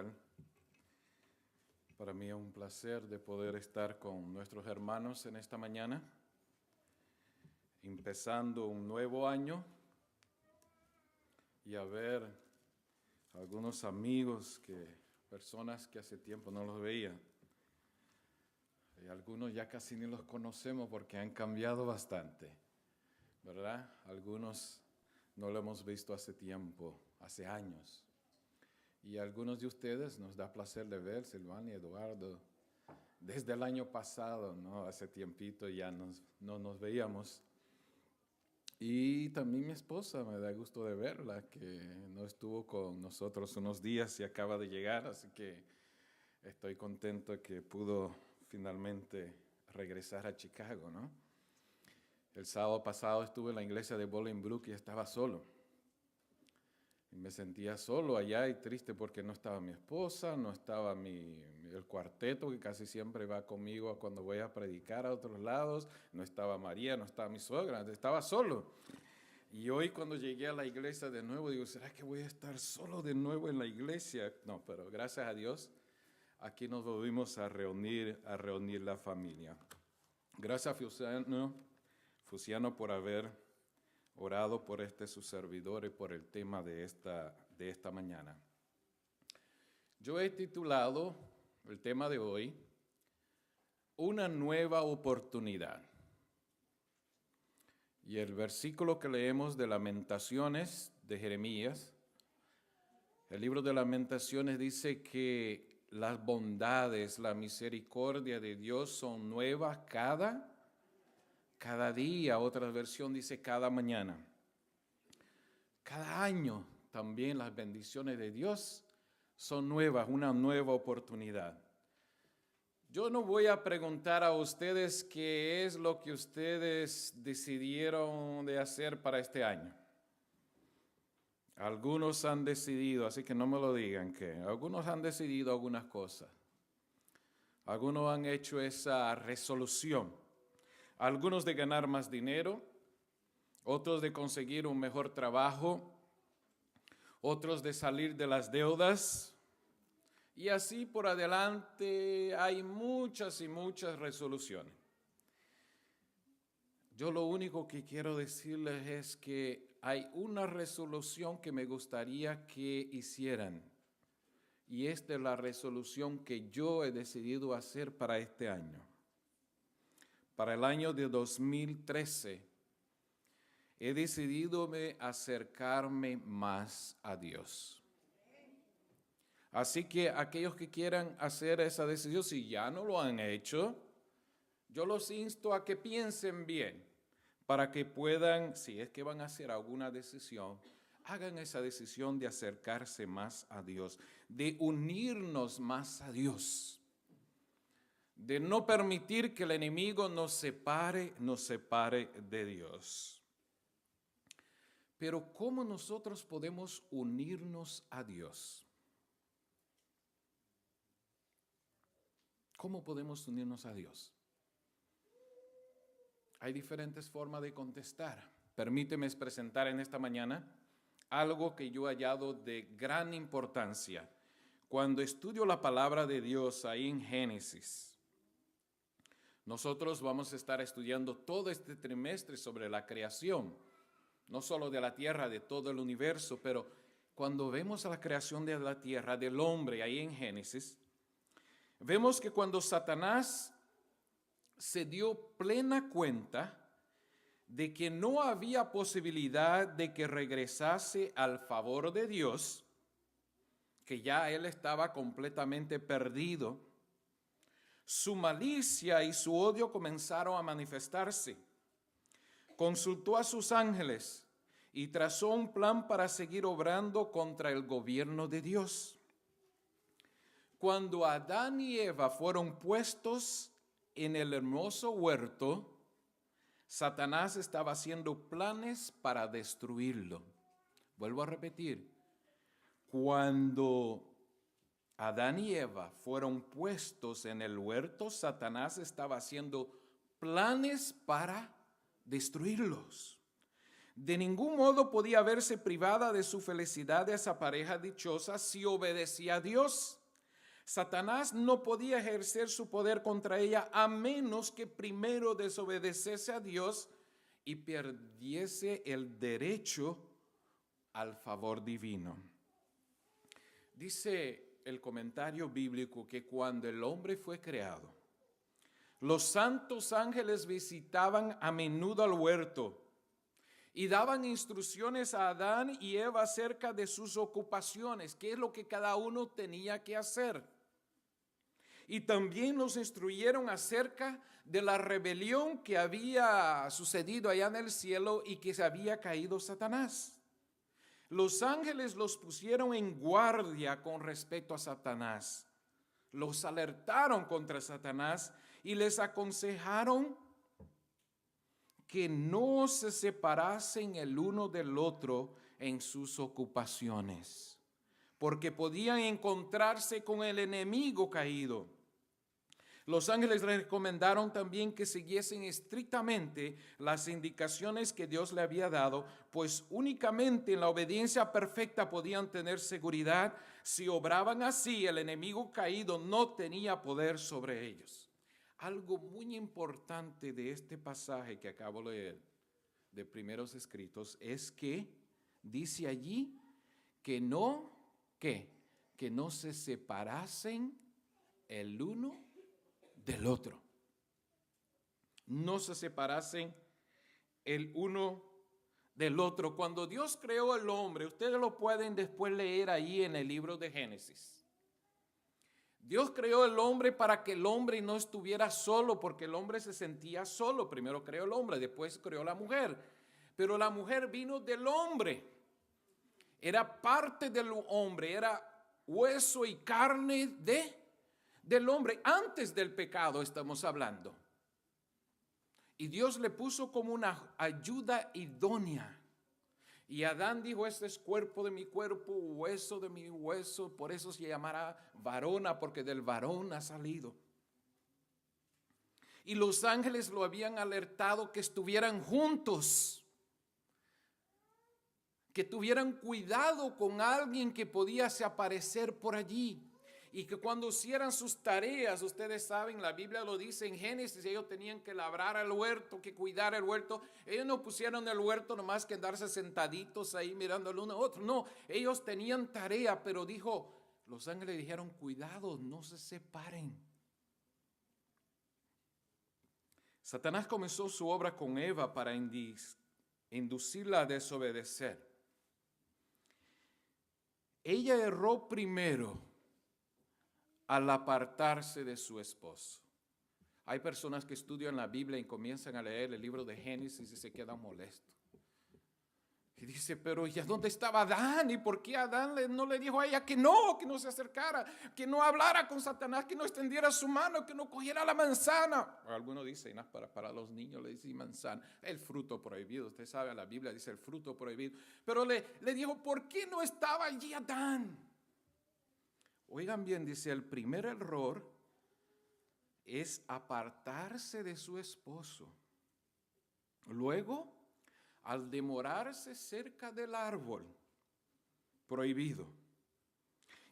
dominical. Para mí es un placer de poder estar con nuestros hermanos en esta mañana, empezando un nuevo año y a ver algunos amigos, personas que hace tiempo no los veía. Y algunos ya casi ni los conocemos porque han cambiado bastante, ¿verdad? Algunos no lo hemos visto hace tiempo, hace años. Y a algunos de ustedes nos da placer de ver, Silvana y Eduardo, desde el año pasado, ¿no? Hace tiempito ya no nos veíamos. Y también mi esposa, me da gusto de verla, que no estuvo con nosotros unos días y acaba de llegar, así que estoy contento que pudo finalmente regresar a Chicago, ¿no? El sábado pasado estuve en la iglesia de Bolingbrook y estaba solo. Y me sentía solo allá y triste porque no estaba mi esposa, no estaba el cuarteto que casi siempre va conmigo cuando voy a predicar a otros lados, no estaba María, no estaba mi suegra, estaba solo. Y hoy cuando llegué a la iglesia de nuevo, digo, ¿será que voy a estar solo de nuevo en la iglesia? No, pero gracias a Dios, aquí nos volvimos a reunir la familia. Gracias a Fusiano por haber orado por su servidor y por el tema de esta mañana. Yo he titulado el tema de hoy, Una nueva oportunidad. Y el versículo que leemos de Lamentaciones de Jeremías, el libro de Lamentaciones dice que las bondades, la misericordia de Dios son nuevas cada día, otra versión dice cada mañana. Cada año también las bendiciones de Dios son nuevas, una nueva oportunidad. Yo no voy a preguntar a ustedes qué es lo que ustedes decidieron de hacer para este año. Algunos han decidido, así que no me lo digan que algunos han decidido algunas cosas. Algunos han hecho esa resolución. Algunos de ganar más dinero, otros de conseguir un mejor trabajo, otros de salir de las deudas, y así por adelante hay muchas y muchas resoluciones. Yo lo único que quiero decirles es que hay una resolución que me gustaría que hicieran, y esta es la resolución que yo he decidido hacer para este año. Para el año de 2013, he decidido acercarme más a Dios. Así que aquellos que quieran hacer esa decisión, si ya no lo han hecho, yo los insto a que piensen bien, para que puedan, si es que van a hacer alguna decisión, hagan esa decisión de acercarse más a Dios, de unirnos más a Dios, de no permitir que el enemigo nos separe de Dios. Pero ¿cómo nosotros podemos unirnos a Dios? ¿Cómo podemos unirnos a Dios? Hay diferentes formas de contestar. Permíteme presentar en esta mañana algo que yo he hallado de gran importancia. Cuando estudio la palabra de Dios ahí en Génesis, nosotros vamos a estar estudiando todo este trimestre sobre la creación, no solo de la tierra, de todo el universo, pero cuando vemos la creación de la tierra, del hombre ahí en Génesis, vemos que cuando Satanás se dio plena cuenta de que no había posibilidad de que regresase al favor de Dios, que ya él estaba completamente perdido, su malicia y su odio comenzaron a manifestarse. Consultó a sus ángeles y trazó un plan para seguir obrando contra el gobierno de Dios. Cuando Adán y Eva fueron puestos en el hermoso huerto, Satanás estaba haciendo planes para destruirlo. Vuelvo a repetir, cuando Adán y Eva fueron puestos en el huerto, Satanás estaba haciendo planes para destruirlos. De ningún modo podía verse privada de su felicidad esa pareja dichosa si obedecía a Dios. Satanás no podía ejercer su poder contra ella a menos que primero desobedeciese a Dios y perdiese el derecho al favor divino. Dice el comentario bíblico que cuando el hombre fue creado, los santos ángeles visitaban a menudo al huerto y daban instrucciones a Adán y Eva acerca de sus ocupaciones, qué es lo que cada uno tenía que hacer. Y también los instruyeron acerca de la rebelión que había sucedido allá en el cielo y que se había caído Satanás. Los ángeles los pusieron en guardia con respecto a Satanás. Los alertaron contra Satanás y les aconsejaron que no se separasen el uno del otro en sus ocupaciones, porque podían encontrarse con el enemigo caído. Los ángeles les recomendaron también que siguiesen estrictamente las indicaciones que Dios le había dado, pues únicamente en la obediencia perfecta podían tener seguridad. Si obraban así, el enemigo caído no tenía poder sobre ellos. Algo muy importante de este pasaje que acabo de leer, de Primeros Escritos, es que dice allí que no se separasen el uno del otro. No se separasen el uno del otro. Cuando Dios creó al hombre, ustedes lo pueden después leer ahí en el libro de Génesis. Dios creó al hombre para que el hombre no estuviera solo, porque el hombre se sentía solo. Primero creó el hombre, después creó la mujer. Pero la mujer vino del hombre. Era parte del hombre, era hueso y carne del hombre. Antes del pecado estamos hablando. Y Dios le puso como una ayuda idónea. Y Adán dijo, este es cuerpo de mi cuerpo, hueso de mi hueso, por eso se llamará varona, porque del varón ha salido. Y los ángeles lo habían alertado que estuvieran juntos, que tuvieran cuidado con alguien que podía se aparecer por allí. Y que cuando hicieran sus tareas, ustedes saben, la Biblia lo dice en Génesis, ellos tenían que labrar el huerto, que cuidar el huerto. Ellos no pusieron el huerto nomás que andarse sentaditos ahí mirando el uno a otro. No, ellos tenían tarea, pero los ángeles dijeron, cuidado, no se separen. Satanás comenzó su obra con Eva para inducirla a desobedecer. Ella erró primero al apartarse de su esposo. Hay personas que estudian la Biblia y comienzan a leer el libro de Génesis y se quedan molestos. Y dice, pero ¿y a dónde estaba Adán? ¿Y por qué Adán no le dijo a ella que no se acercara, que no hablara con Satanás, que no extendiera su mano, que no cogiera la manzana? Algunos dicen, no, para los niños le dicen manzana, el fruto prohibido. Usted sabe, la Biblia dice el fruto prohibido. Pero le dijo, ¿por qué no estaba allí Adán? Oigan bien, dice, el primer error es apartarse de su esposo. Luego, al demorarse cerca del árbol prohibido.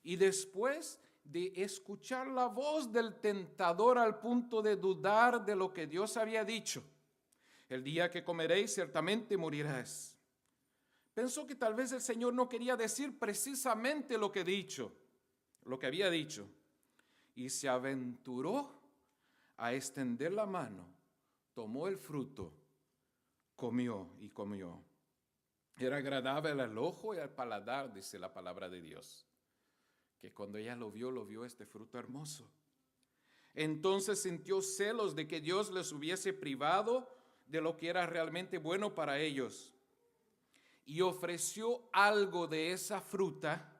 Y después de escuchar la voz del tentador al punto de dudar de lo que Dios había dicho. El día que comeréis, ciertamente morirás. Pensó que tal vez el Señor no quería decir precisamente lo que había dicho, y se aventuró a extender la mano, tomó el fruto, comió. Era agradable al ojo y al paladar, dice la palabra de Dios, que cuando ella lo vio este fruto hermoso. Entonces sintió celos de que Dios les hubiese privado de lo que era realmente bueno para ellos, y ofreció algo de esa fruta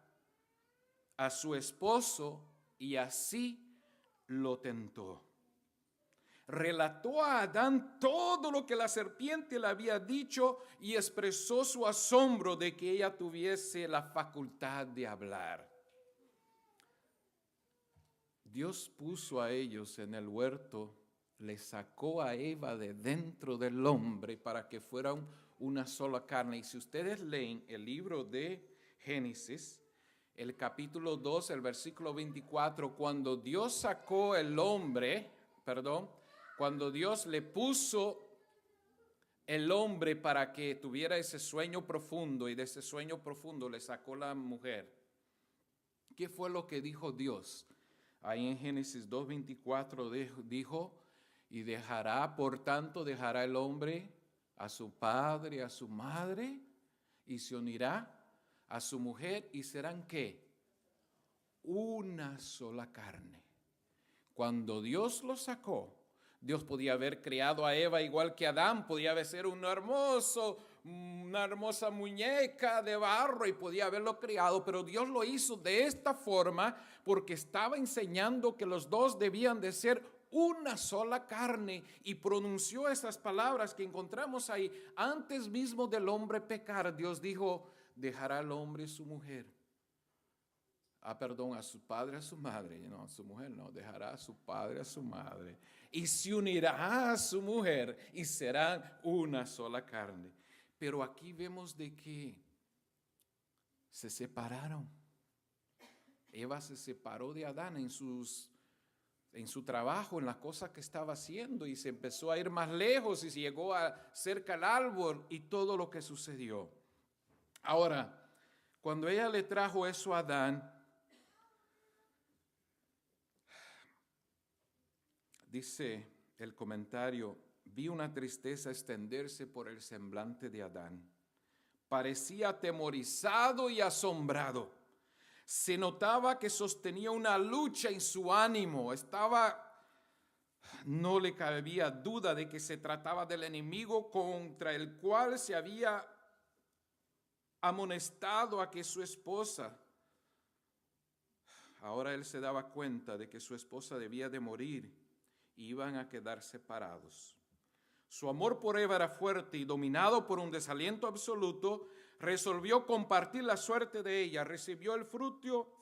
a su esposo y así lo tentó. Relató a Adán todo lo que la serpiente le había dicho y expresó su asombro de que ella tuviese la facultad de hablar. Dios puso a ellos en el huerto le sacó a Eva de dentro del hombre para que fueran una sola carne. Y si ustedes leen el libro de Génesis, el capítulo 2, el versículo 24, cuando Dios sacó cuando Dios le puso el hombre para que tuviera ese sueño profundo, y de ese sueño profundo le sacó la mujer, ¿qué fue lo que dijo Dios? Ahí en Génesis 2:24 dijo, y por tanto dejará el hombre a su padre y a su madre, y se unirá a su mujer, y serán ¿qué? Una sola carne. Cuando Dios lo sacó, Dios podía haber creado a Eva igual que Adán, podía ser una hermosa muñeca de barro y podía haberlo creado, pero Dios lo hizo de esta forma porque estaba enseñando que los dos debían de ser una sola carne, y pronunció esas palabras que encontramos ahí. Antes mismo del hombre pecar, Dios dijo, dejará al hombre su mujer. A su padre, a su madre, no, a su mujer no, dejará a su padre, a su madre, y se unirá a su mujer, y serán una sola carne. Pero aquí vemos de que se separaron. Eva se separó de Adán en su trabajo, en las cosas que estaba haciendo, y se empezó a ir más lejos y se llegó cerca al árbol y todo lo que sucedió. Ahora, cuando ella le trajo eso a Adán, dice el comentario, vi una tristeza extenderse por el semblante de Adán. Parecía atemorizado y asombrado. Se notaba que sostenía una lucha en su ánimo. No le cabía duda de que se trataba del enemigo contra el cual se había amonestado a que su esposa. Ahora él se daba cuenta de que su esposa debía de morir y iban a quedar separados. Su amor por Eva era fuerte y, dominado por un desaliento absoluto, resolvió compartir la suerte de ella. Recibió el fruto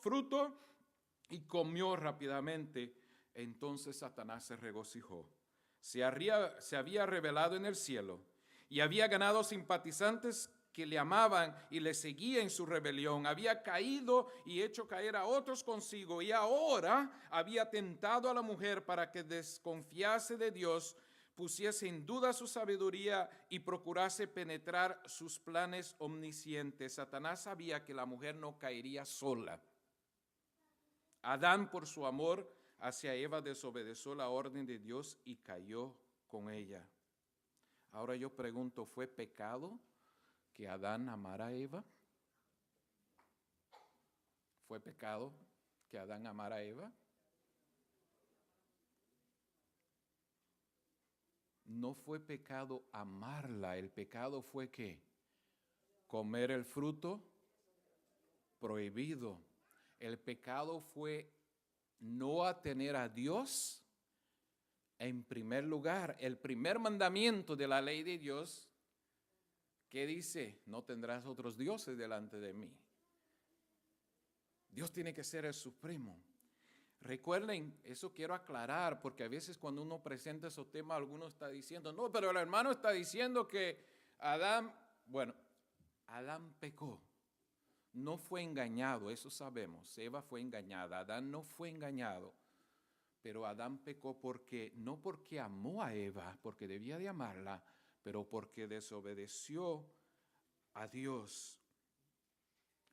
y comió rápidamente. Entonces Satanás se regocijó. Se había revelado en el cielo y había ganado simpatizantes que le amaban y le seguían en su rebelión. Había caído y hecho caer a otros consigo, y ahora había tentado a la mujer para que desconfiase de Dios, pusiese en duda su sabiduría y procurase penetrar sus planes omniscientes. Satanás sabía que la mujer no caería sola. Adán, por su amor hacia Eva, desobedeció la orden de Dios y cayó con ella. Ahora yo pregunto, ¿fue pecado que Adán amara a Eva? ¿Fue pecado que Adán amara a Eva? No fue pecado amarla, el pecado fue ¿qué? Comer el fruto prohibido. El pecado fue no atener a Dios en primer lugar. El primer mandamiento de la ley de Dios, ¿qué dice? No tendrás otros dioses delante de mí. Dios tiene que ser el supremo. Recuerden, eso quiero aclarar, porque a veces cuando uno presenta esos temas, alguno está diciendo, no, pero el hermano está diciendo que Adán pecó. No fue engañado, eso sabemos. Eva fue engañada, Adán no fue engañado. Pero Adán pecó no porque amó a Eva, porque debía de amarla, pero porque desobedeció a Dios.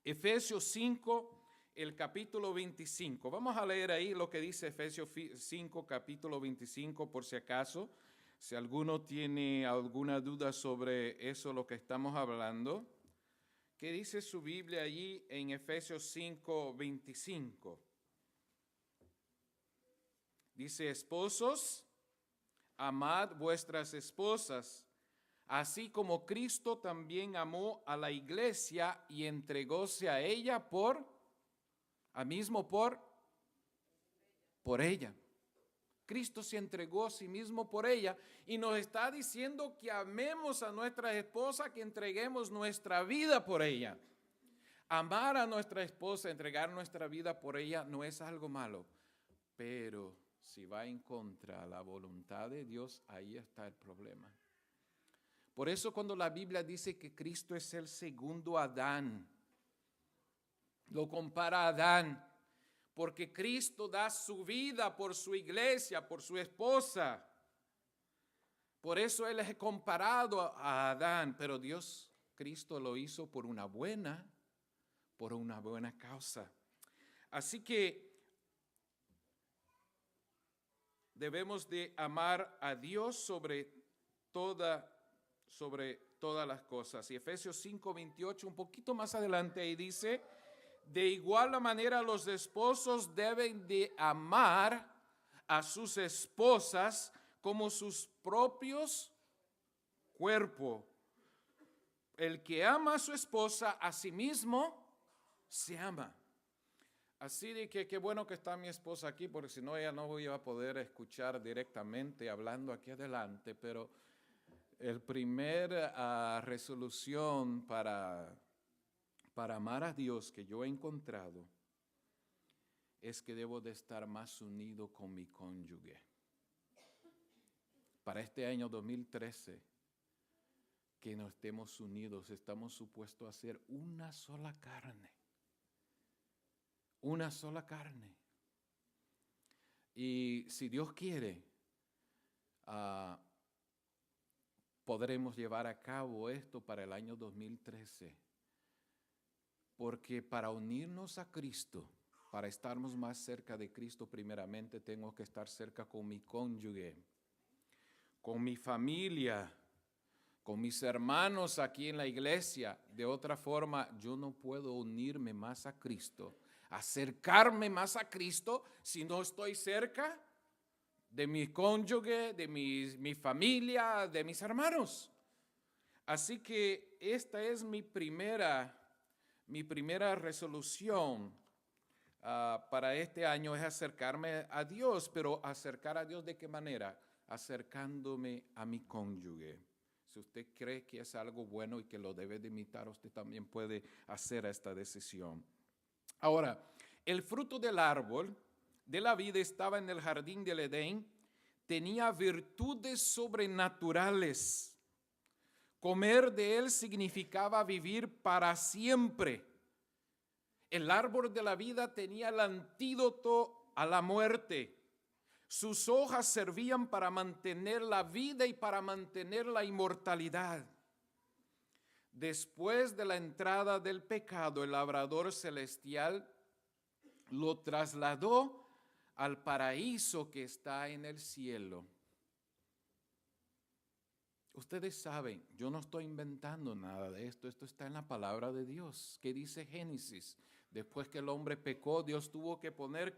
Efesios 5, el capítulo 25. Vamos a leer ahí lo que dice Efesios 5, capítulo 25, por si acaso. Si alguno tiene alguna duda sobre eso, lo que estamos hablando. ¿Qué dice su Biblia allí en Efesios 5, 25? Dice, esposos, amad vuestras esposas, así como Cristo también amó a la iglesia y entregóse a ella por ella. Cristo se entregó a sí mismo por ella y nos está diciendo que amemos a nuestra esposa, que entreguemos nuestra vida por ella. Amar a nuestra esposa, entregar nuestra vida por ella no es algo malo, pero si va en contra de la voluntad de Dios, ahí está el problema. Por eso cuando la Biblia dice que Cristo es el segundo Adán, lo compara a Adán, porque Cristo da su vida por su iglesia, por su esposa. Por eso Él es comparado a Adán, pero Cristo lo hizo por una buena causa. Así que debemos de amar a Dios sobre todas las cosas. Y Efesios 5:28, un poquito más adelante, ahí dice: de igual manera los esposos deben de amar a sus esposas como sus propios cuerpos. El que ama a su esposa, a sí mismo se ama. Así de que qué bueno que está mi esposa aquí, porque si no ella no voy a poder escuchar directamente hablando aquí adelante, pero el primer resolución para amar a Dios que yo he encontrado es que debo de estar más unido con mi cónyuge. Para este año 2013, que nos estemos unidos, estamos supuestos a ser una sola carne. Una sola carne. Y si Dios quiere, podremos llevar a cabo esto para el año 2013. Porque para unirnos a Cristo, para estarnos más cerca de Cristo, primeramente tengo que estar cerca con mi cónyuge, con mi familia, con mis hermanos aquí en la iglesia. De otra forma, yo no puedo unirme más a Cristo, acercarme más a Cristo, si no estoy cerca de mi cónyuge, de mi familia, de mis hermanos. Así que esta es mi primera resolución para este año, es acercarme a Dios. Pero acercar a Dios, ¿de qué manera? Acercándome a mi cónyuge. Si usted cree que es algo bueno y que lo debe de imitar, usted también puede hacer esta decisión. Ahora, el fruto del árbol de la vida estaba en el jardín del Edén, tenía virtudes sobrenaturales. Comer de él significaba vivir para siempre. El árbol de la vida tenía el antídoto a la muerte. Sus hojas servían para mantener la vida y para mantener la inmortalidad. Después de la entrada del pecado, el labrador celestial lo trasladó al paraíso que está en el cielo. Ustedes saben, yo no estoy inventando nada de esto, esto está en la palabra de Dios. ¿Qué dice Génesis? Después que el hombre pecó, Dios tuvo que poner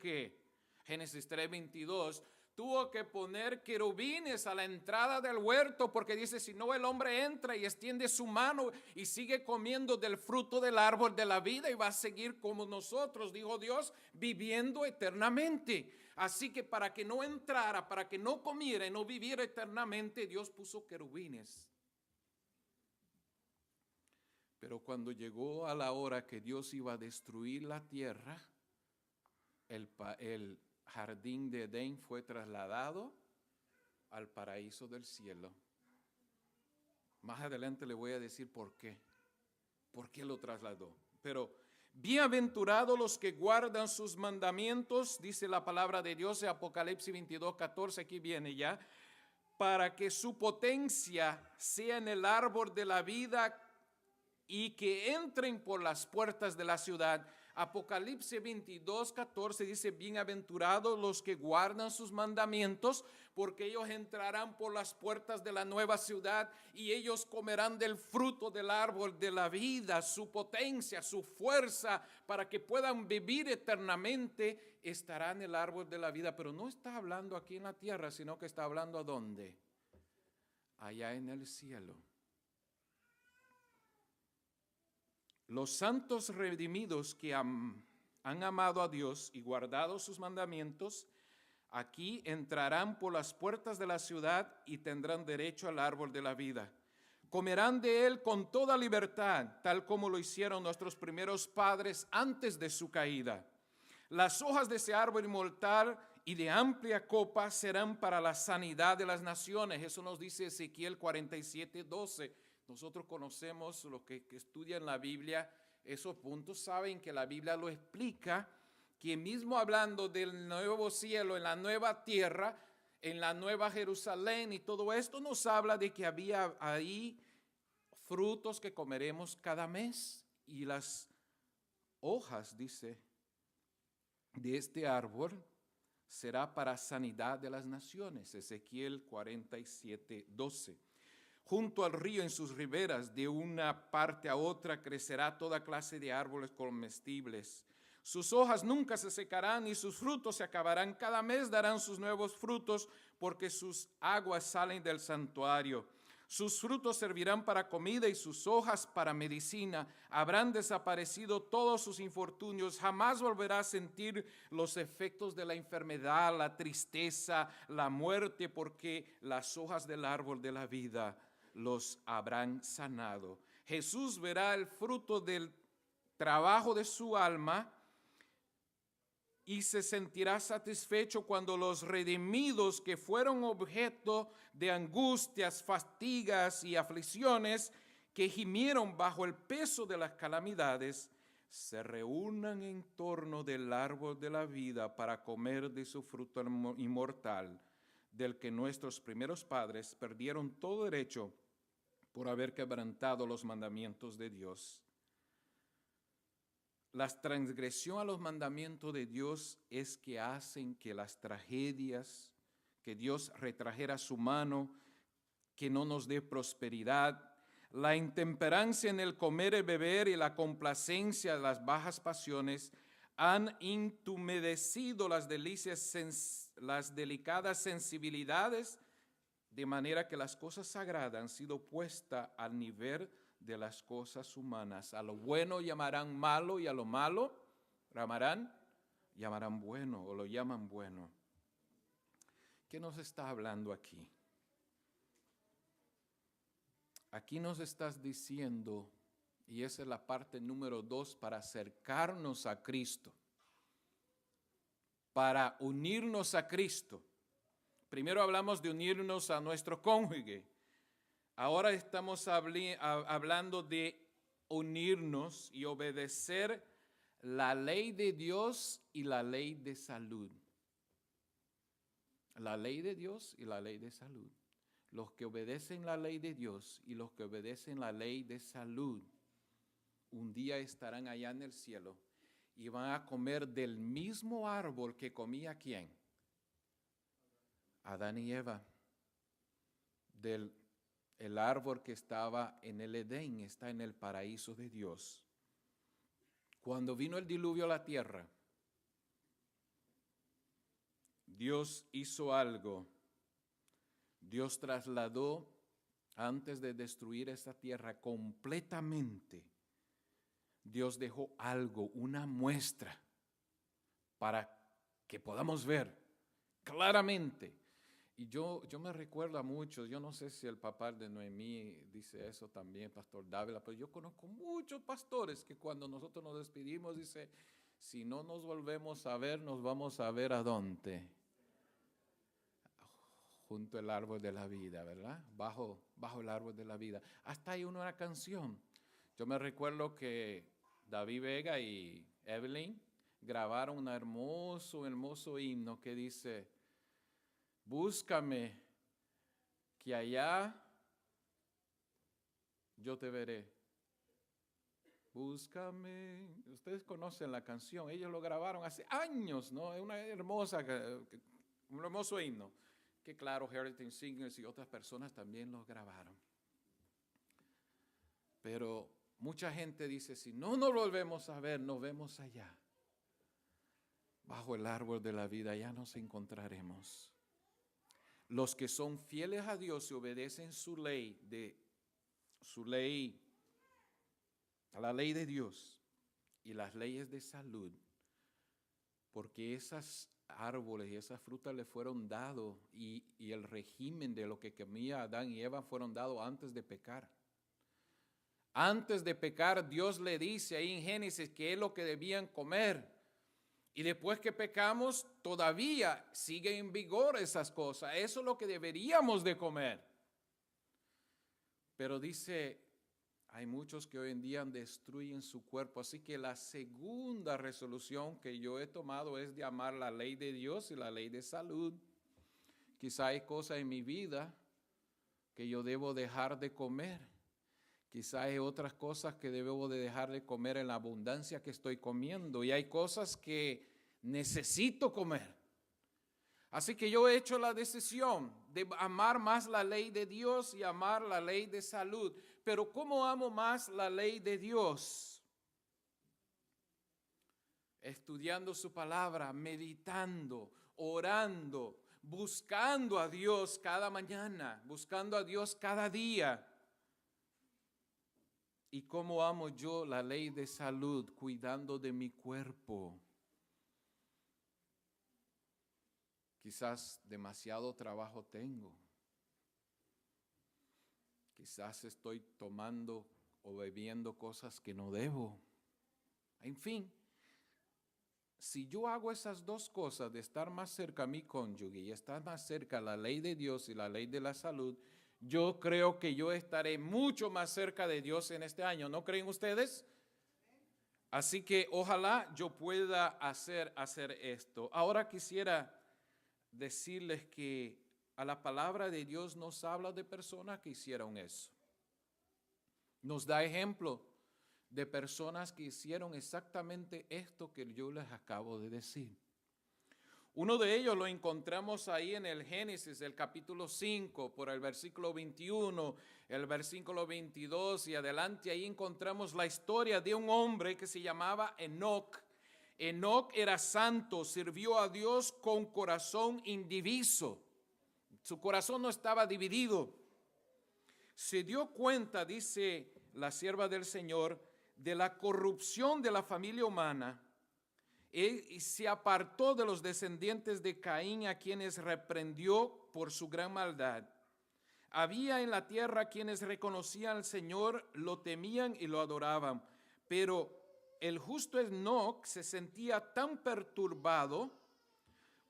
Génesis 3:22, tuvo que poner querubines a la entrada del huerto, porque dice, si no el hombre entra y extiende su mano y sigue comiendo del fruto del árbol de la vida y va a seguir como nosotros, dijo Dios, viviendo eternamente. Así que para que no entrara, para que no comiera y no viviera eternamente, Dios puso querubines. Pero cuando llegó a la hora que Dios iba a destruir la tierra, el jardín de Edén fue trasladado al paraíso del cielo. Más adelante le voy a decir por qué lo trasladó. Pero bienaventurados los que guardan sus mandamientos, dice la palabra de Dios en Apocalipsis 22:14, aquí viene ya, para que su potencia sea en el árbol de la vida y que entren por las puertas de la ciudad. Apocalipsis 22:14 dice, bienaventurados los que guardan sus mandamientos, porque ellos entrarán por las puertas de la nueva ciudad y ellos comerán del fruto del árbol de la vida. Su potencia, su fuerza para que puedan vivir eternamente estará en el árbol de la vida. Pero no está hablando aquí en la tierra, sino que está hablando ¿a dónde? Allá en el cielo. Los santos redimidos que han amado a Dios y guardado sus mandamientos, aquí entrarán por las puertas de la ciudad y tendrán derecho al árbol de la vida. Comerán de él con toda libertad, tal como lo hicieron nuestros primeros padres antes de su caída. Las hojas de ese árbol y de amplia copa serán para la sanidad de las naciones. Eso nos dice Ezequiel 47:12. Nosotros conocemos, los que estudian la Biblia, esos puntos saben que la Biblia lo explica, que mismo hablando del nuevo cielo, en la nueva tierra, en la nueva Jerusalén y todo esto nos habla de que había ahí frutos que comeremos cada mes y las hojas, dice, de este árbol será para sanidad de las naciones. Ezequiel 47:12. Junto al río en sus riberas, de una parte a otra, crecerá toda clase de árboles comestibles. Sus hojas nunca se secarán y sus frutos se acabarán. Cada mes darán sus nuevos frutos, porque sus aguas salen del santuario. Sus frutos servirán para comida y sus hojas para medicina. Habrán desaparecido todos sus infortunios. Jamás volverá a sentir los efectos de la enfermedad, la tristeza, la muerte, porque las hojas del árbol de la vida los habrán sanado. Jesús verá el fruto del trabajo de su alma y se sentirá satisfecho cuando los redimidos que fueron objeto de angustias, fatigas y aflicciones, que gimieron bajo el peso de las calamidades, se reúnan en torno del árbol de la vida para comer de su fruto inmortal, del que nuestros primeros padres perdieron todo derecho por haber quebrantado los mandamientos de Dios. La transgresión a los mandamientos de Dios es que hacen que las tragedias, que Dios retrajera su mano, que no nos dé prosperidad, la intemperancia en el comer y beber y la complacencia de las bajas pasiones han intumedecido las delicadas sensibilidades, de manera que las cosas sagradas han sido puestas al nivel de las cosas humanas. A lo bueno llamarán malo y a lo malo llamarán bueno o lo llaman bueno. ¿Qué nos está hablando aquí? Aquí nos estás diciendo, y esa es la parte número 2, para acercarnos a Cristo, para unirnos a Cristo. Primero hablamos de unirnos a nuestro cónyuge. Ahora estamos hablando de unirnos y obedecer la ley de Dios y la ley de salud. La ley de Dios y la ley de salud. Los que obedecen la ley de Dios y los que obedecen la ley de salud, un día estarán allá en el cielo y van a comer del mismo árbol que comía ¿quién? Adán y Eva. El árbol que estaba en el Edén, está en el paraíso de Dios. Cuando vino el diluvio a la tierra, Dios hizo algo. Dios trasladó, antes de destruir esta tierra completamente, Dios dejó algo, una muestra, para que podamos ver claramente. Y yo me recuerdo a muchos, yo no sé si el papá de Noemí dice eso también, Pastor Dávila, pero yo conozco muchos pastores que cuando nosotros nos despedimos dice, si no nos volvemos a ver, nos vamos a ver ¿a dónde? Junto al árbol de la vida, ¿verdad? Bajo el árbol de la vida. Hasta hay una canción. Yo me recuerdo que David Vega y Evelyn grabaron un hermoso himno que dice, búscame, que allá yo te veré. Búscame. Ustedes conocen la canción, ellos lo grabaron hace años, ¿no? Es un hermoso himno, que claro, Heritage Singers y otras personas también lo grabaron. Pero mucha gente dice, si no nos volvemos a ver, nos vemos allá. Bajo el árbol de la vida, ya nos encontraremos. Los que son fieles a Dios y obedecen a la ley de Dios y las leyes de salud, porque esas árboles y esas frutas le fueron dados y el régimen de lo que comía Adán y Eva fueron dados antes de pecar. Antes de pecar, Dios le dice ahí en Génesis que es lo que debían comer. Y después que pecamos, todavía siguen en vigor esas cosas. Eso es lo que deberíamos de comer. Pero dice, hay muchos que hoy en día destruyen su cuerpo. Así que la segunda resolución que yo he tomado es de amar la ley de Dios y la ley de salud. Quizá hay cosas en mi vida que yo debo dejar de comer. Quizá hay otras cosas que debo de dejar de comer en la abundancia que estoy comiendo. Y hay cosas que necesito comer. Así que yo he hecho la decisión de amar más la ley de Dios y amar la ley de salud. Pero ¿cómo amo más la ley de Dios? Estudiando su palabra, meditando, orando, buscando a Dios cada mañana, buscando a Dios cada día. ¿Y cómo amo yo la ley de salud? Cuidando de mi cuerpo. Quizás demasiado trabajo tengo. Quizás estoy tomando o bebiendo cosas que no debo. En fin, si yo hago esas dos cosas de estar más cerca a mi cónyuge y estar más cerca a la ley de Dios y la ley de la salud, yo creo que yo estaré mucho más cerca de Dios en este año. ¿No creen ustedes? Así que ojalá yo pueda hacer esto. Ahora quisiera decirles que a la palabra de Dios nos habla de personas que hicieron eso. Nos da ejemplo de personas que hicieron exactamente esto que yo les acabo de decir. Uno de ellos lo encontramos ahí en el Génesis, el capítulo 5, por el versículo 21, el versículo 22 y adelante. Ahí encontramos la historia de un hombre que se llamaba Enoc. Enoc era santo, sirvió a Dios con corazón indiviso. Su corazón no estaba dividido. Se dio cuenta, dice la sierva del Señor, de la corrupción de la familia humana y se apartó de los descendientes de Caín, a quienes reprendió por su gran maldad. Había en la tierra quienes reconocían al Señor, lo temían y lo adoraban, pero el justo Enoc se sentía tan perturbado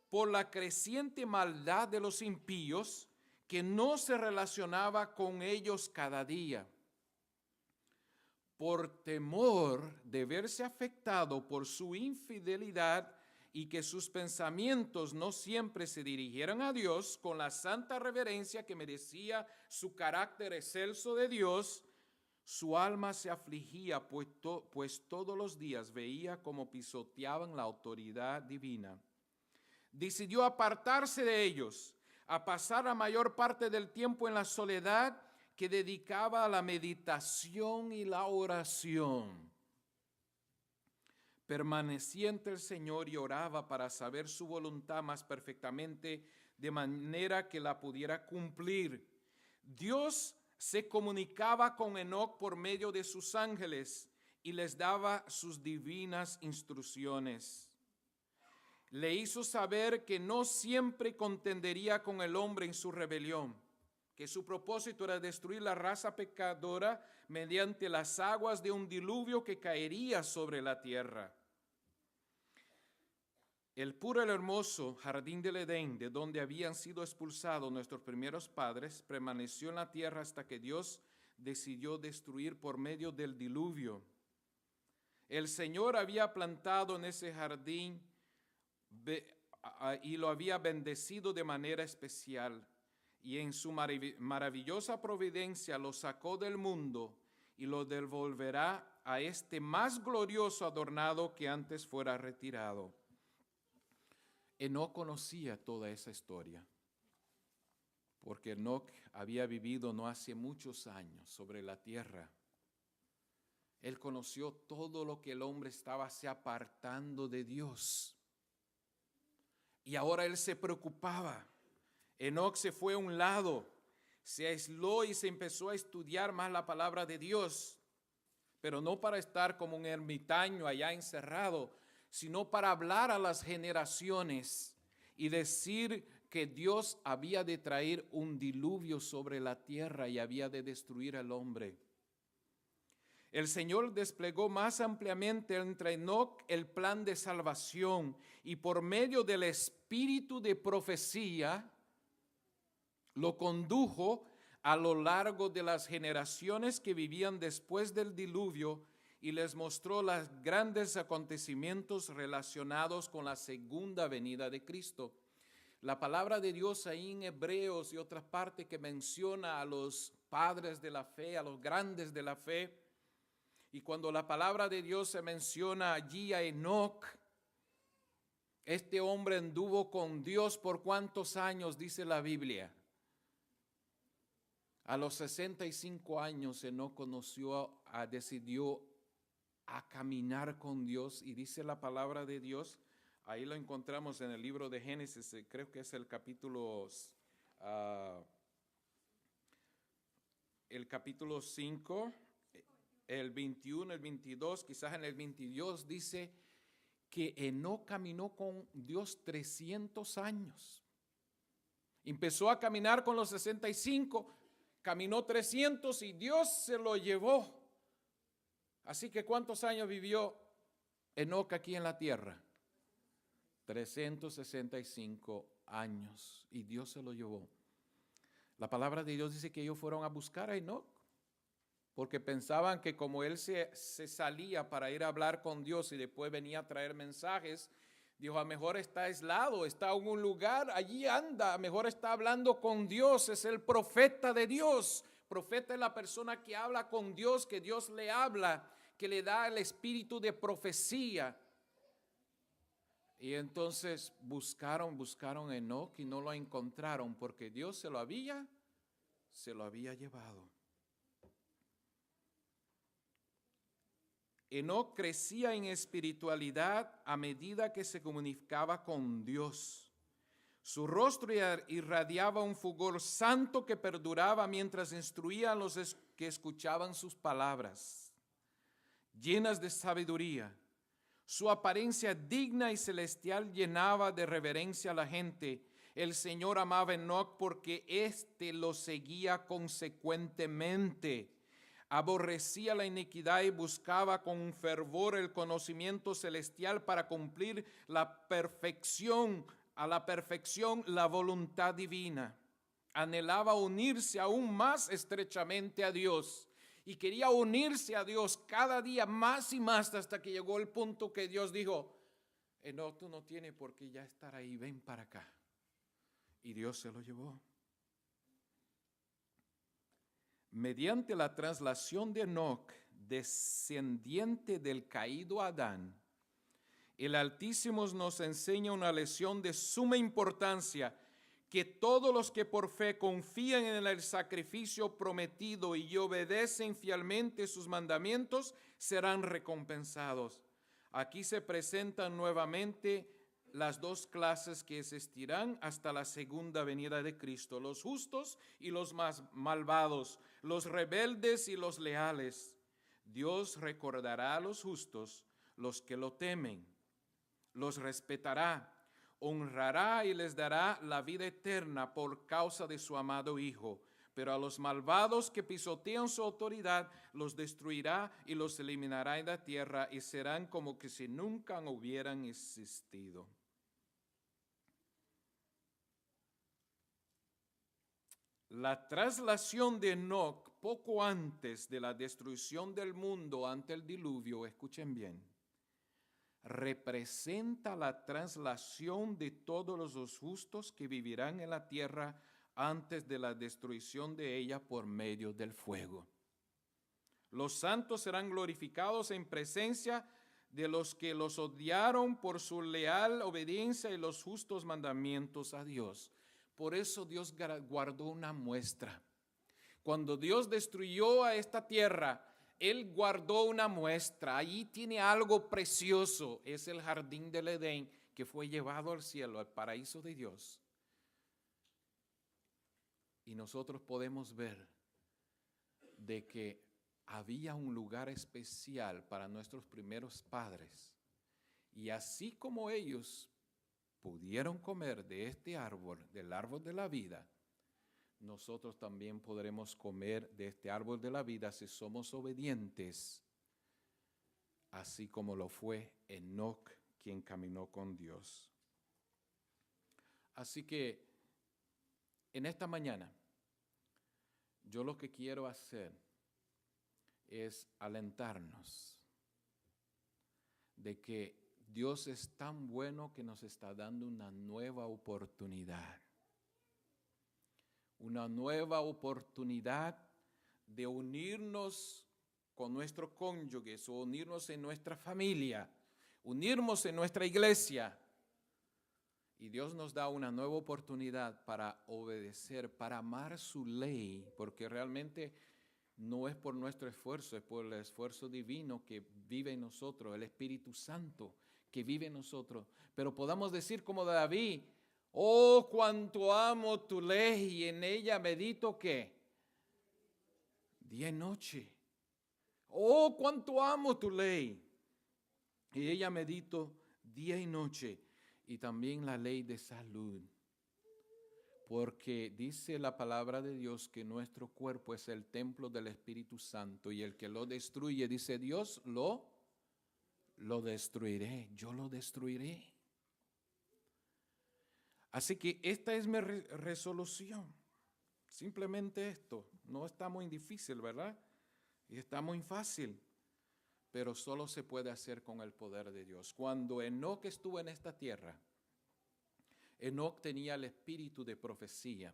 por la creciente maldad de los impíos que no se relacionaba con ellos cada día. Por temor de verse afectado por su infidelidad y que sus pensamientos no siempre se dirigieran a Dios con la santa reverencia que merecía su carácter excelso de Dios, su alma se afligía, pues todos los días veía cómo pisoteaban la autoridad divina. Decidió apartarse de ellos, a pasar la mayor parte del tiempo en la soledad que dedicaba a la meditación y la oración. Permanecía ante el Señor y oraba para saber su voluntad más perfectamente, de manera que la pudiera cumplir. Dios se comunicaba con Enoc por medio de sus ángeles y les daba sus divinas instrucciones. Le hizo saber que no siempre contendería con el hombre en su rebelión, que su propósito era destruir la raza pecadora mediante las aguas de un diluvio que caería sobre la tierra. El puro y hermoso jardín del Edén, de donde habían sido expulsados nuestros primeros padres, permaneció en la tierra hasta que Dios decidió destruir por medio del diluvio. El Señor había plantado en ese jardín y lo había bendecido de manera especial, y en su maravillosa providencia lo sacó del mundo y lo devolverá a este más glorioso adornado que antes fuera retirado. Enoc conocía toda esa historia, porque Enoc había vivido no hace muchos años sobre la tierra. Él conoció todo lo que el hombre estaba se apartando de Dios. Y ahora él se preocupaba. Enoc se fue a un lado, se aisló y se empezó a estudiar más la palabra de Dios, pero no para estar como un ermitaño allá encerrado, sino para hablar a las generaciones y decir que Dios había de traer un diluvio sobre la tierra y había de destruir al hombre. El Señor desplegó más ampliamente entre Enoc el plan de salvación y por medio del espíritu de profecía lo condujo a lo largo de las generaciones que vivían después del diluvio y les mostró los grandes acontecimientos relacionados con la segunda venida de Cristo. La palabra de Dios ahí en Hebreos y otras partes que menciona a los padres de la fe, a los grandes de la fe, y cuando la palabra de Dios se menciona allí a Enoc, este hombre anduvo con Dios por ¿cuántos años dice la Biblia? A los 65 años Enoc decidió a caminar con Dios, y dice la palabra de Dios, ahí lo encontramos en el libro de Génesis, creo que es el capítulo 5, el 21, el 22, quizás en el 22 dice que Enoc caminó con Dios 300 años. Empezó a caminar con los 65, caminó 300 y Dios se lo llevó. Así que ¿cuántos años vivió Enoc aquí en la tierra? 365 años y Dios se lo llevó. La palabra de Dios dice que ellos fueron a buscar a Enoc porque pensaban que como él se salía para ir a hablar con Dios y después venía a traer mensajes, dijo, a mejor está aislado, está en un lugar, allí anda, a mejor está hablando con Dios, es el profeta de Dios. Profeta es la persona que habla con Dios, que Dios le habla, que le da el espíritu de profecía. Y entonces buscaron a Enoc y no lo encontraron porque Dios se lo había llevado. Enoc crecía en espiritualidad a medida que se comunicaba con Dios. Su rostro irradiaba un fulgor santo que perduraba mientras instruía a los que escuchaban sus palabras, llenas de sabiduría. Su apariencia digna y celestial llenaba de reverencia a la gente. El Señor amaba a Enoc porque éste lo seguía consecuentemente. Aborrecía la iniquidad y buscaba con fervor el conocimiento celestial para cumplir a la perfección la voluntad divina. Anhelaba unirse aún más estrechamente a Dios y quería unirse a Dios cada día más y más hasta que llegó el punto que Dios dijo, Enoc, tú no tienes por qué ya estar ahí, ven para acá. Y Dios se lo llevó. Mediante la traslación de Enoc, descendiente del caído Adán, el Altísimo nos enseña una lección de suma importancia, que todos los que por fe confían en el sacrificio prometido y obedecen fielmente sus mandamientos serán recompensados. Aquí se presentan nuevamente las dos clases que existirán hasta la segunda venida de Cristo, los justos y los más malvados, los rebeldes y los leales. Dios recordará a los justos, los que lo temen, los respetará, honrará y les dará la vida eterna por causa de su amado Hijo. Pero a los malvados que pisotean su autoridad, los destruirá y los eliminará de la tierra y serán como que si nunca hubieran existido. La traslación de Enoc poco antes de la destrucción del mundo ante el diluvio, escuchen bien, representa la traslación de todos los justos que vivirán en la tierra antes de la destrucción de ella por medio del fuego. Los santos serán glorificados en presencia de los que los odiaron por su leal obediencia y los justos mandamientos a Dios. Por eso Dios guardó una muestra. Cuando Dios destruyó a esta tierra, Él guardó una muestra. Allí tiene algo precioso. Es el jardín del Edén que fue llevado al cielo, al paraíso de Dios. Y nosotros podemos ver de que había un lugar especial para nuestros primeros padres. Y así como ellos pudieron comer de este árbol, del árbol de la vida, nosotros también podremos comer de este árbol de la vida si somos obedientes, así como lo fue Enoc, quien caminó con Dios. Así que en esta mañana, yo lo que quiero hacer es alentarnos de que Dios es tan bueno que nos está dando una nueva oportunidad. Una nueva oportunidad de unirnos con nuestros cónyuges o unirnos en nuestra familia, unirnos en nuestra iglesia. Y Dios nos da una nueva oportunidad para obedecer, para amar su ley, porque realmente no es por nuestro esfuerzo, es por el esfuerzo divino que vive en nosotros, el Espíritu Santo que vive en nosotros. Pero podamos decir como David: oh, cuánto amo tu ley, y en ella medito, ¿qué? Día y noche. Oh, cuánto amo tu ley, y ella medito día y noche. Y también la ley de salud, porque dice la palabra de Dios que nuestro cuerpo es el templo del Espíritu Santo, y el que lo destruye, dice Dios, lo destruiré, yo lo destruiré. Así que esta es mi resolución, simplemente esto. No está muy difícil, ¿verdad? Y está muy fácil, pero solo se puede hacer con el poder de Dios. Cuando Enoc estuvo en esta tierra, Enoc tenía el espíritu de profecía.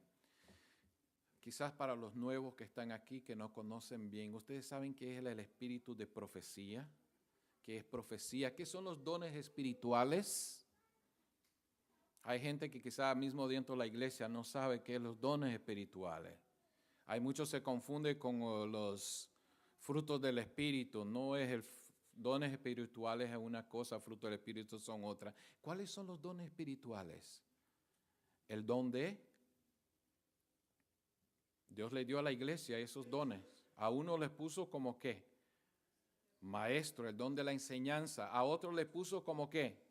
Quizás para los nuevos que están aquí, que no conocen bien, ¿ustedes saben qué es el espíritu de profecía? ¿Qué es profecía? ¿Qué son los dones espirituales? Hay gente que quizás mismo dentro de la iglesia no sabe qué es los dones espirituales. Hay muchos se confunden con los frutos del espíritu. No es el dones espirituales es una cosa, frutos del espíritu son otra. ¿Cuáles son los dones espirituales? El don de Dios le dio a la iglesia esos dones. A uno les puso como ¿qué? Maestro, el don de la enseñanza. A otro le puso como ¿qué?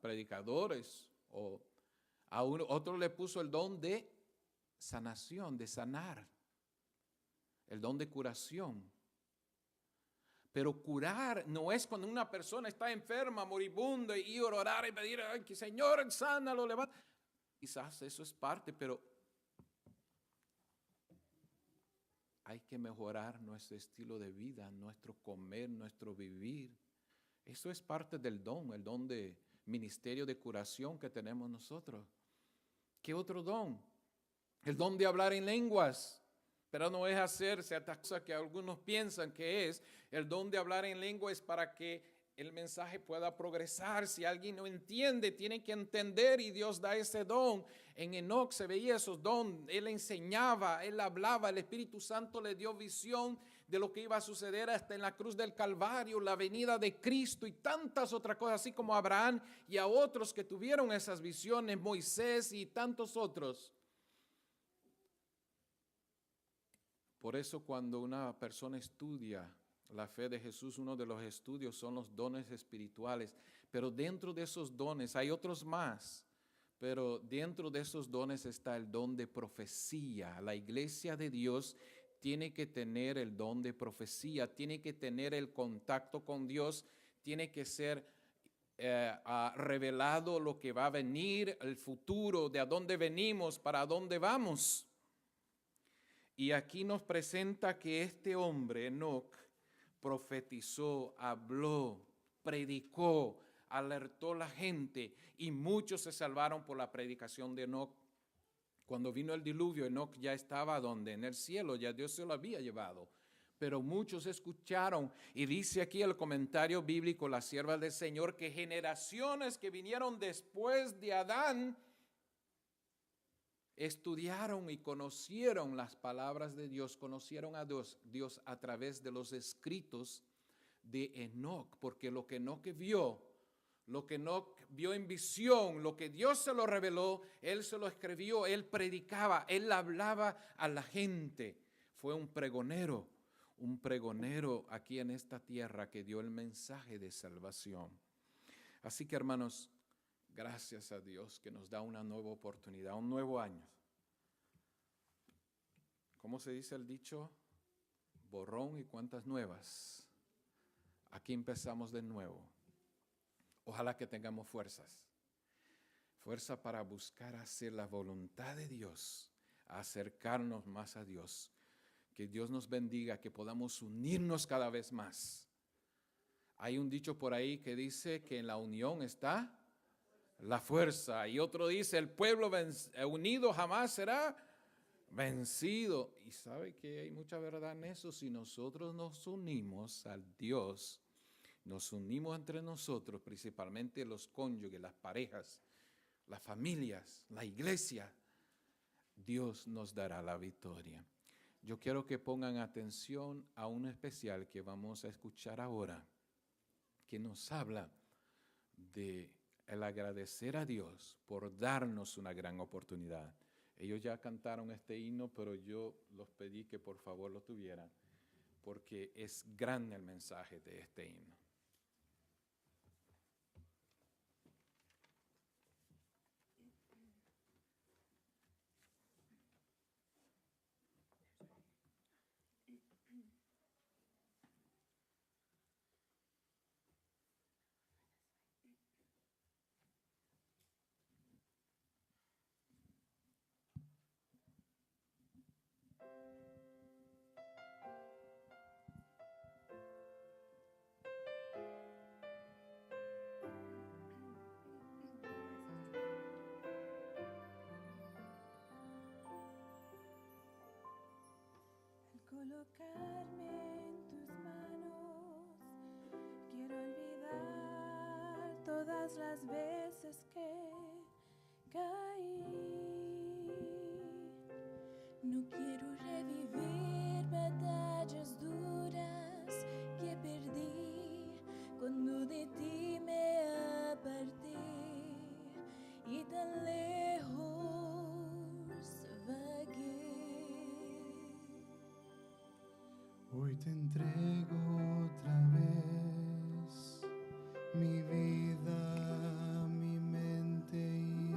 Predicadores. O a otro le puso el don de sanación, de sanar. El don de curación. Pero curar no es cuando una persona está enferma, moribunda, y orar y pedir: ay, que Señor, sánalo, levanta. Quizás eso es parte, pero hay que mejorar nuestro estilo de vida, nuestro comer, nuestro vivir. Eso es parte del don, el don de ministerio de curación que tenemos nosotros. ¿Qué otro don? El don de hablar en lenguas. Pero no es hacer ciertas cosas que algunos piensan que es. El don de hablar en lengua es para que el mensaje pueda progresar. Si alguien no entiende, tiene que entender, y Dios da ese don. En Enoc se veía esos dones. Él enseñaba, él hablaba, el Espíritu Santo le dio visión de lo que iba a suceder hasta en la cruz del Calvario, la venida de Cristo y tantas otras cosas, así como a Abraham y a otros que tuvieron esas visiones, Moisés y tantos otros. Por eso cuando una persona estudia la fe de Jesús, uno de los estudios son los dones espirituales. Pero dentro de esos dones hay otros más. Pero dentro de esos dones está el don de profecía. La iglesia de Dios tiene que tener el don de profecía, tiene que tener el contacto con Dios, tiene que ser revelado lo que va a venir, el futuro, de a dónde venimos, para dónde vamos. Y aquí nos presenta que este hombre, Enoc, profetizó, habló, predicó, alertó a la gente, y muchos se salvaron por la predicación de Enoc. Cuando vino el diluvio, Enoc ya estaba donde, en el cielo, ya Dios se lo había llevado. Pero muchos escucharon, y dice aquí el comentario bíblico, la sierva del Señor, que generaciones que vinieron después de Adán estudiaron y conocieron las palabras de Dios, conocieron a Dios a través de los escritos de Enoc, porque lo que Enoc vio, lo que Enoc vio en visión, lo que Dios se lo reveló, él se lo escribió, él predicaba, él hablaba a la gente. Fue un pregonero aquí en esta tierra que dio el mensaje de salvación. Así que, hermanos, Gracias a Dios que nos da una nueva oportunidad, un nuevo año. ¿Cómo se dice el dicho? Borrón y cuentas nuevas. Aquí empezamos de nuevo. Ojalá que tengamos fuerzas. Fuerza para buscar hacer la voluntad de Dios, acercarnos más a Dios. Que Dios nos bendiga, que podamos unirnos cada vez más. Hay un dicho por ahí que dice que en la unión está la fuerza. Y otro dice, el pueblo unido jamás será vencido. Y sabe que hay mucha verdad en eso. Si nosotros nos unimos al Dios, nos unimos entre nosotros, principalmente los cónyuges, las parejas, las familias, la iglesia, Dios nos dará la victoria. Yo quiero que pongan atención a un especial que vamos a escuchar ahora, que nos habla de el agradecer a Dios por darnos una gran oportunidad. Ellos ya cantaron este himno, pero yo los pedí que por favor lo tuvieran, porque es grande el mensaje de este himno. Colocarme en tus manos, quiero olvidar todas las veces que caí. No quiero revivir batallas duras que perdí cuando de ti me aparté y tan lejos vagué. Hoy te entrego otra vez mi vida, mi mente y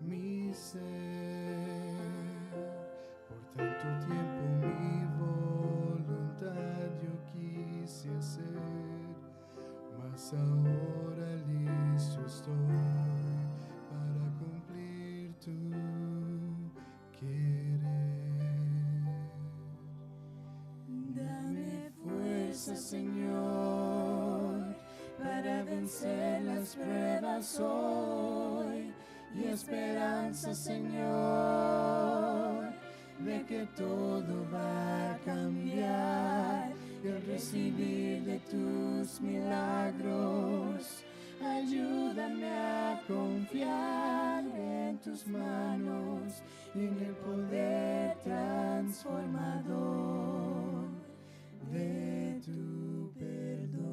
mi ser. Por tanto tiempo mi voluntad yo quise hacer, mas ahora listo estoy para cumplir tu querer. Dame fuerza, Señor, para vencer las pruebas hoy, y esperanza, Señor, de que todo va a cambiar, y al recibir de tus milagros, ayúdame a confiar en tus manos y en el poder transformador de tu perdón.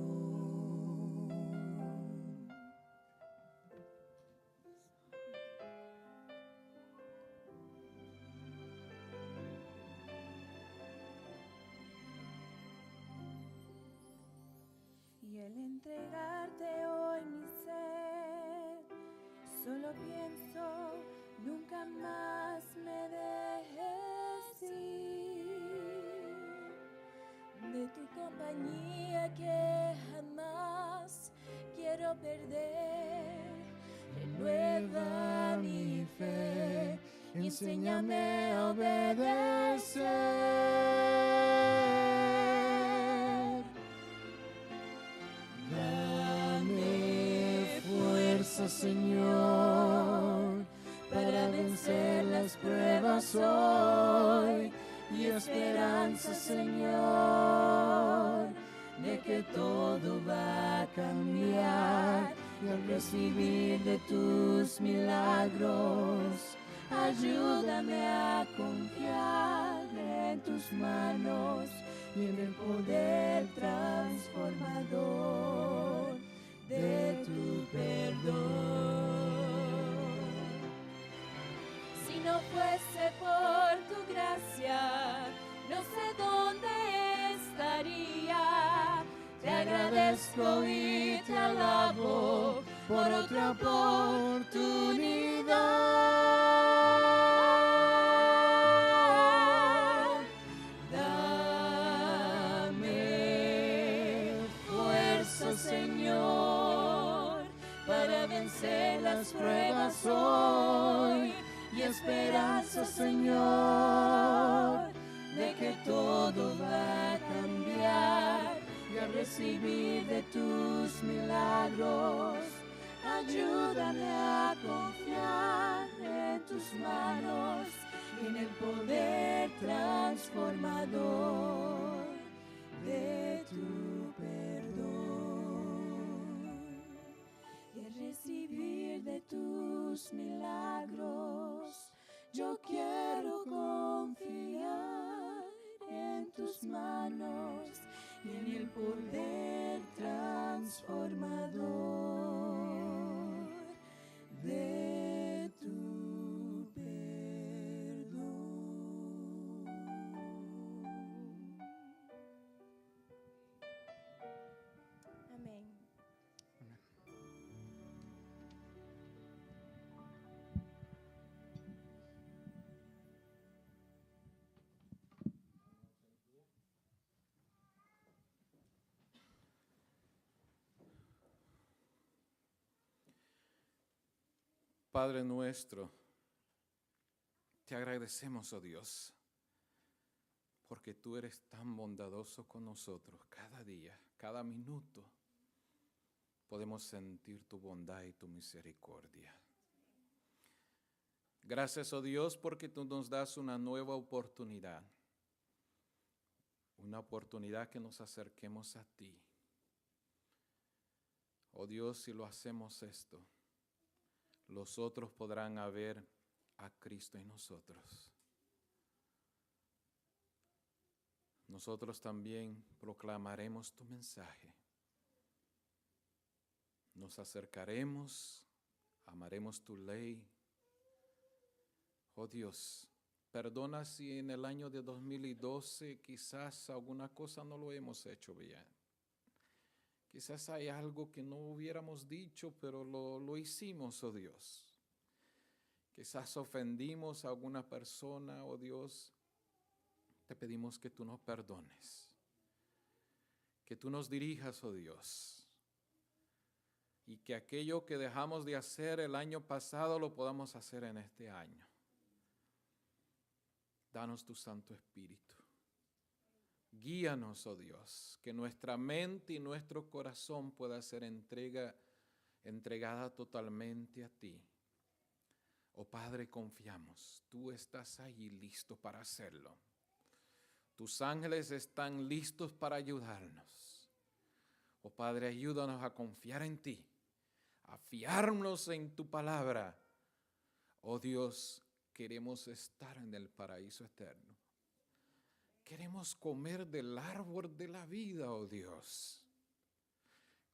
Y al entregarte hoy mi ser, solo pienso, nunca más me dejes ir. De tu compañía que jamás quiero perder, renueva mi fe, enséñame a obedecer. Dame fuerza, Señor, para vencer las pruebas hoy, y esperanza, Señor, de que todo va a cambiar, y al recibir de tus milagros, ayúdame a confiar en tus manos y en el poder transformador de tu perdón. Si no fuese por tu gracia, no sé dónde estaría. Te agradezco y te alabo por otra oportunidad. Dame fuerza, Señor, para vencer las pruebas hoy, y esperanza, Señor, de que todo va a cambiar, y a recibir de tus milagros. Ayúdame a confiar en tus manos y en el poder transformador de tu perdón, y a recibir de tus milagros. Yo quiero confiar en tus manos y en el poder transformador de tu perdón. Amén. Padre nuestro, te agradecemos, oh Dios, porque tú eres tan bondadoso con nosotros. Cada día, cada minuto, podemos sentir tu bondad y tu misericordia. Gracias, oh Dios, porque tú nos das una nueva oportunidad que nos acerquemos a ti. Oh Dios, si lo hacemos esto, los otros podrán ver a Cristo en nosotros. Nosotros también proclamaremos tu mensaje. Nos acercaremos, amaremos tu ley. Oh Dios, perdona si en el año de 2012 quizás alguna cosa no lo hemos hecho bien. Quizás hay algo que no hubiéramos dicho, pero lo hicimos, oh Dios. Quizás ofendimos a alguna persona, oh Dios. Te pedimos que tú nos perdones, que tú nos dirijas, oh Dios, y que aquello que dejamos de hacer el año pasado lo podamos hacer en este año. Danos tu Santo Espíritu. Guíanos, oh Dios, que nuestra mente y nuestro corazón pueda ser entregada totalmente a ti. Oh Padre, confiamos, tú estás ahí listo para hacerlo. Tus ángeles están listos para ayudarnos. Oh Padre, ayúdanos a confiar en ti, a fiarnos en tu palabra. Oh Dios, queremos estar en el paraíso eterno. Queremos comer del árbol de la vida, oh Dios.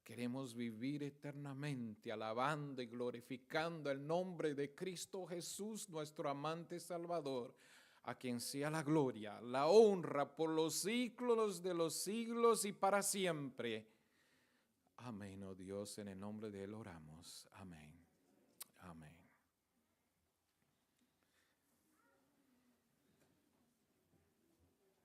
Queremos vivir eternamente alabando y glorificando el nombre de Cristo Jesús, nuestro amante Salvador, a quien sea la gloria, la honra por los siglos de los siglos y para siempre. Amén, oh Dios, en el nombre de Él oramos. Amén.